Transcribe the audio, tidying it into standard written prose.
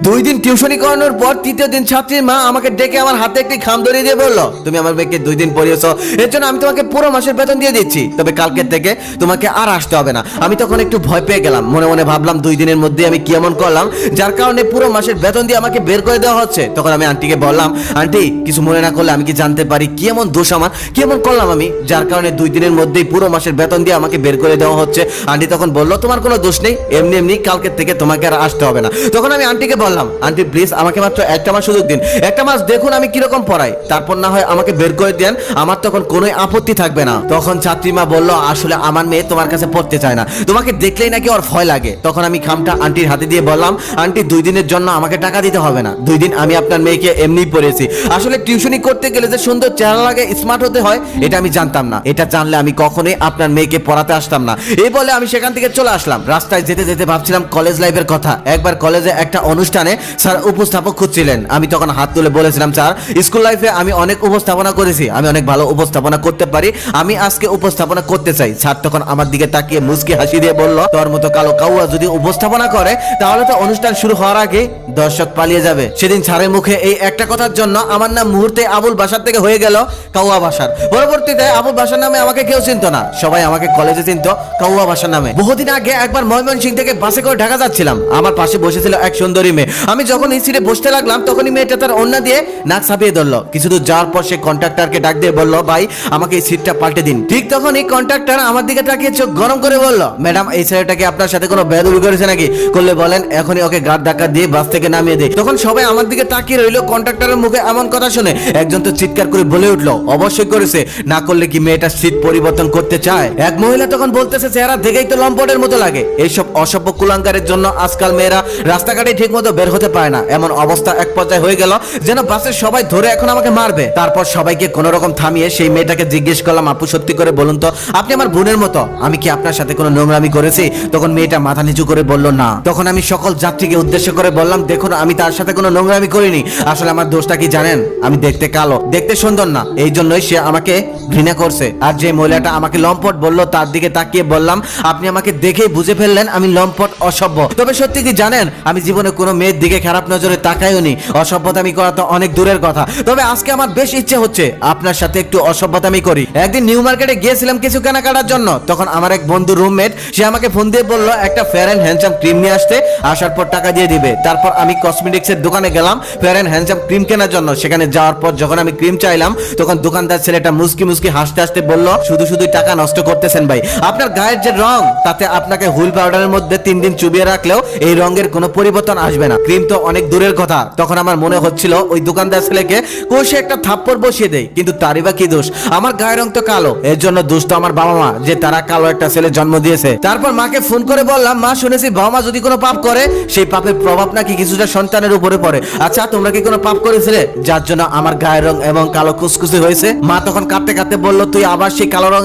দুই দিন টিউশনি করানোর পর তৃতীয় দিন ছাত্রীর মা আমাকে ডেকে আমার হাতে একটি খাম ধরিয়ে দিয়ে বললো, তুমি আমার মেয়েকে 2 দিন পড়িয়েছো, এর জন্য আমি তোমাকে পুরো মাসের বেতন দিয়ে দিচ্ছি, তবে কালকের থেকে তোমাকে আর আসতে হবে না। আমি তখন একটু ভয় পেয়ে গেলাম, মনে মনে ভাবলাম 2 দিনের মধ্যে আমি কি এমন করলাম যার কারণে পুরো মাসের বেতন দিয়ে আমাকে বের করে দেওয়া হচ্ছে। তখন আমি আন্টিকে বললাম, আন্টি কিছু মনে না করলে আমি কি জানতে পারি কি এমন দোষ আমার, কি এমন করলাম আমি যার কারণে 2 দিনের মধ্যেই পুরো মাসের বেতন দিয়ে আমাকে বের করে দেওয়া হচ্ছে। আন্টি তখন বললো, তোমার কোনো দোষ নেই, এমনি এমনি কালকের থেকে তোমাকে আর আসতে হবে না। তখন আমি আন্টিকে বললাম, আন্টি প্লিজ আমাকে মাত্র একটা মাস সুযোগ দিন, একটা মাস দেখুন আমি কিরকম পড়াই, তারপর না হয় আমাকে বের করে দেন, আমার তখন কোনো আপত্তি থাকবে না। তখন ছাত্রীমা বলল, আসলে আমার মেয়ে তোমার কাছে পড়তে চায় না, তোমাকে দেখলেই নাকি ওর ভয় লাগে। তখন আমি খামটা আন্টির হাতে দিয়ে বললাম, আন্টি 2 দিনের জন্য আমাকে টাকা দিতে হবে না, 2 দিন আমি আপনার মেয়েকে এমনিই পড়েছি, আসলে টিউশনি করতে গেলে যে সুন্দর চেহারা লাগে, স্মার্ট হতে হয়, এটা আমি জানতাম না, এটা জানলে আমি কখনোই আপনার মেয়েকে পড়াতে আসতাম না। এই বলে আমি সেখান থেকে চলে আসলাম। রাস্তায় যেতে যেতে ভাবছিলাম কলেজ লাইফের কথা। একবার কলেজে একটা অনুষ্ঠানে স্যার উপস্থাপক খুঁজছিলেন, আমি তখন হাত তুলে বলেছিলাম, স্যার স্কুল লাইফে আমি অনেক উপস্থাপনা করেছি, আমি অনেক ভালো উপস্থাপনা করতে পারি, আমি আজকে উপস্থাপনা করতে চাই। স্যার তখন আমার দিকে তাকিয়ে মুচকি হাসি দিয়ে বলল, তোর মতো কালো কাউয়া যদি উপস্থাপনা করে তাহলে তো অনুষ্ঠান শুরু হওয়ার আগে দর্শক পালিয়ে যাবে। সেদিন স্যারের মুখে এই একটা কথার জন্য আমার নাম মুহূর্তে আবুল বাসার থেকে হয়ে গেল কাউয়া বাসার। পরবর্তীতে আবুল বাসার নামে আমাকে কেউ চিনতো না, সবাই আমাকে কলেজে চিনতো কাউয়া বাসার নামে। বহুদিন আগে একবার ময়মনসিংহ থেকে বাসে করে ঢাকা যাচ্ছিলাম, আমার পাশে বসেছিল এক সুন্দরী মেয়ে। আমি যখন এই সিটে বসতে লাগলাম তখনই মেয়েটা তার ওড়না দিয়ে নাক ছাপিয়ে ধরলো। কিছু দূর যাওয়ার পর সে কন্ট্রাক্টরকে ডাক দিয়ে বলল, ভাই আমাকে এই সিটটা পাল্টে দিন। ঠিক তখন এই কন্ট্রাক্টর আমার দিকে তাকিয়ে চোখ গরম করে বলল, ম্যাডাম এই ছেলেটাকে আপনার সাথে কোনো বেয়াদবি করেছে নাকি? করলে বলেন এখনই ওকে গাড় ধাক্কা দিয়ে বাস থেকে নামিয়ে দেয়। তখন সবাই আমার দিকে তাকিয়ে রইল। কন্ট্রাক্টরের মুখে এমন কথা শুনে একজন তো চিৎকার করে বলে উঠলো, অবশ্যই করেছে, না করলে কি মেয়েটা সিট পরিবর্তন করতে চায়? এক মহিলা তখন বলতেছে, চেহারা দেখেই তো লম্পটের মতো লাগে। এইসব অসভ্য কুলাঙ্গারের জন্য আজকাল মেয়েরা রাস্তাঘাটে ঠিক মতো বের হতে পারে না। এমন অবস্থা এক পর্যায়ে হয়ে গেল যেন বাসের সবাই ধরে এখন আমাকে মারবে। তারপর সবাইকে কোন রকম থামিয়ে সেই মেয়েটাকে জিজ্ঞেস করলাম, আপু সত্যি করে বলুন তো আপনি আমার বোনের মতো, আমি কি আপনার সাথে কোনো নোংরামি করেছি? তখন মেয়েটা মাথা নিচু করে বলল, না। তখন আমি সকল যাত্রীকে উদ্দেশ্য করে বললাম, দেখুন আমি তার সাথে কোনো নোংরামি করিনি, আসলে আমার দোষটা কি জানেন? আমি দেখতে কালো, দেখতে সুন্দর না, এই জন্যই সে আমাকে ঘৃণা করছে। আর যে মহিলাটা আমাকে লম্পট বলল তার দিকে তাকিয়ে বললাম, আপনি আমাকে দেখেই বুঝে ফেললেন আমি লম্পট, অসভ্য। তবে সত্যি কি জানেন, আমি জীবনে কোনো মেয়ের দিকে খারাপ নজরে তাকাইওনি, অসভ্যতামি করা তো অনেক দূরের কথা। তবে আজকে আমার বেশ ইচ্ছে হচ্ছে আপনার সাথে একটু অসভ্যতামি করি। একদিন নিউ মার্কেটে গিয়েছিলাম কিছু কেনাকাটার জন্য, তখন আমার এক বন্ধু রুমমেট সে আমাকে ফোন দিয়ে বলল একটা ফেয়ার এন্ড হ্যান্ডসাম ক্রিম নিয়ে আসতে, আসার পর টাকা দিয়ে দিবে। তারপর আমি কসমেটিক্সের দোকানে গেলাম ফেয়ার এন্ড হ্যান্ডসাম ক্রিম কেনার জন্য। সেখানে যাওয়ার পর যখন আমি ক্রিম চাইলাম তখন দোকানদার ছেলেটা মুস্কি মুস্কি হাসতে হাসতে বলল, শুধু শুধু টাকা নষ্ট করতেছেন ভাই, আপনার গায়ের যে রং তাতে আপনাকে হুইল পাউডারের মধ্যে 3 দিন চুবিয়ে রাখলেও এই রঙের কোনো পরিবর্তন আসবে না, ক্রিম তো অনেক দূরের কথা। তখন আমার মনে হচ্ছিল ওই দোকানদার ছেলেকে কষে একটা থাপ্পড় বসিয়ে দেয়, কিন্তু তারই বা কি দোষ? আমার গায়ের রং তো কালো, এর জন্য দোষ তো আমার বাবা মা, যে তারা কালো একটা ছেলে জন্ম দিয়েছে। তারপর মাকে ফোন করে বললাম, মা শুনেছি বাবা মা যদি কোনো পাপ করে সেই পাপের প্রভাব নাকি কিছুটা সন্তানের উপরে পড়ে, আচ্ছা তোমরা কি কোনো পাপ করেছিলে যার জন্য আমার গায়ের রং এবং কালো কুচকুচে হয়েছে? মা তখন কাঁদতে কাঁদতে বলল, তুই আবার সেই কালো রং